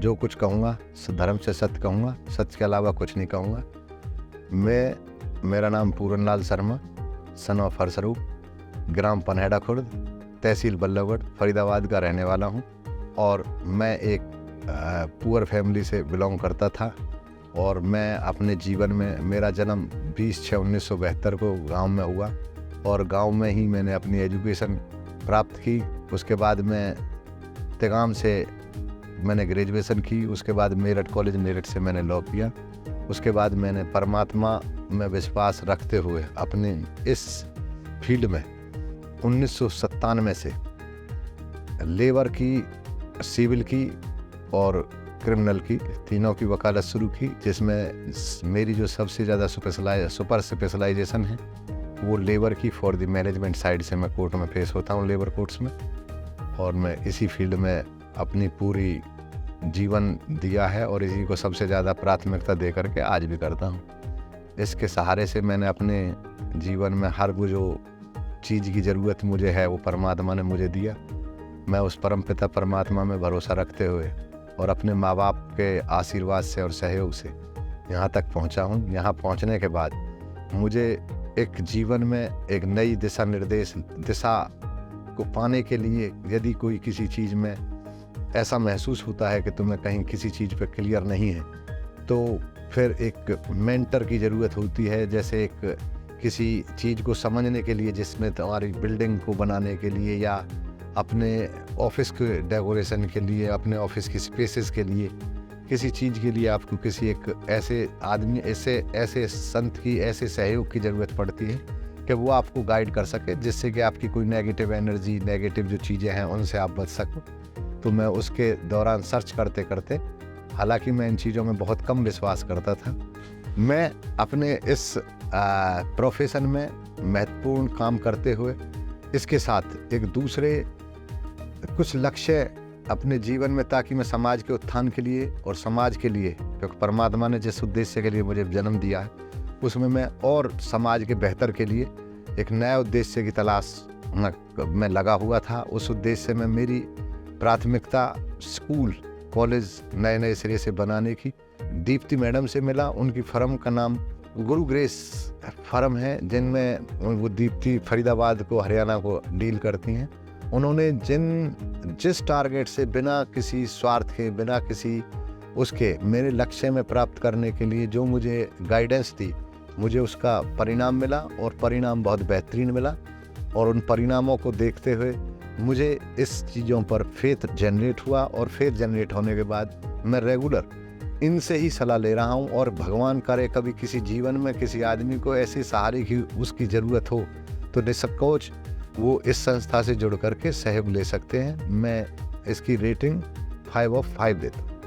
जो कुछ कहूँगा धर्म से सत्य कहूँगा, सत्य के अलावा कुछ नहीं कहूँगा। मेरा नाम पूरन लाल शर्मा, सन ऑफ हरसरूप, ग्राम पनहेड़ा खुर्द, तहसील बल्लभगढ़, फरीदाबाद का रहने वाला हूँ। और मैं एक पुअर फैमिली से बिलोंग करता था और मैं अपने जीवन में, मेरा जन्म 20/6/1972 को गांव में हुआ और गांव में ही मैंने अपनी एजुकेशन प्राप्त की। उसके बाद मैं तिगाम से मैंने ग्रेजुएशन की। उसके बाद मेरठ कॉलेज मेरठ से मैंने लॉ किया। उसके बाद मैंने परमात्मा में विश्वास रखते हुए अपने इस फील्ड में 1997 से लेबर की, सिविल की और क्रिमिनल की तीनों की वकालत शुरू की, जिसमें मेरी जो सबसे ज़्यादा सुपर स्पेशलाइजेशन है वो लेबर की। फॉर द मैनेजमेंट साइड से मैं कोर्ट में फेस होता हूँ, लेबर कोर्ट्स में, और मैं इसी फील्ड में अपनी पूरी जीवन दिया है और इसी को सबसे ज़्यादा प्राथमिकता दे करके आज भी करता हूँ। इसके सहारे से मैंने अपने जीवन में हर वो जो चीज़ की ज़रूरत मुझे है वो परमात्मा ने मुझे दिया। मैं उस परमपिता परमात्मा में भरोसा रखते हुए और अपने माँ बाप के आशीर्वाद से और सहयोग से यहाँ तक पहुँचा हूँ। यहाँ पहुँचने के बाद मुझे एक जीवन में एक नई दिशा को पाने के लिए, यदि कोई किसी चीज़ में ऐसा महसूस होता है कि तुम्हें कहीं किसी चीज़ पे क्लियर नहीं है, तो फिर एक मेंटर की ज़रूरत होती है। जैसे एक किसी चीज़ को समझने के लिए, जिसमें तुम्हारी बिल्डिंग को बनाने के लिए या अपने ऑफिस के डेकोरेशन के लिए, अपने ऑफिस की स्पेसेस के लिए, किसी चीज़ के लिए आपको किसी एक ऐसे आदमी, ऐसे संत की, ऐसे सहयोग की ज़रूरत पड़ती है कि वो आपको गाइड कर सके, जिससे कि आपकी कोई नेगेटिव एनर्जी, नेगेटिव जो चीज़ें हैं उनसे आप बच सको। तो मैं उसके दौरान सर्च करते करते, हालांकि मैं इन चीज़ों में बहुत कम विश्वास करता था, मैं अपने इस प्रोफेशन में महत्वपूर्ण काम करते हुए इसके साथ एक दूसरे कुछ लक्ष्य अपने जीवन में, ताकि मैं समाज के उत्थान के लिए और समाज के लिए, क्योंकि परमात्मा ने जिस उद्देश्य के लिए मुझे जन्म दिया है उसमें मैं और समाज के बेहतर के लिए एक नया उद्देश्य की तलाश में लगा हुआ था। उस उद्देश्य में मेरी प्राथमिकता स्कूल, कॉलेज नए सिरे से बनाने की दीप्ति मैडम से मिला। उनकी फर्म का नाम गुरु ग्रेस फर्म है, जिनमें वो दीप्ति फरीदाबाद को, हरियाणा को डील करती हैं। उन्होंने जिस टारगेट से, बिना किसी स्वार्थ के, बिना किसी उसके, मेरे लक्ष्य में प्राप्त करने के लिए जो मुझे गाइडेंस दी, मुझे उसका परिणाम मिला और परिणाम बहुत बेहतरीन मिला। और उन परिणामों को देखते हुए मुझे इस चीज़ों पर फेथ जनरेट हुआ और फेथ जनरेट होने के बाद मैं रेगुलर इनसे ही सलाह ले रहा हूँ। और भगवान करे कभी किसी जीवन में किसी आदमी को ऐसे सहारे की उसकी ज़रूरत हो तो निसंकोच वो इस संस्था से जुड़ करके सहयोग ले सकते हैं। मैं इसकी रेटिंग 5/5 देता हूँ।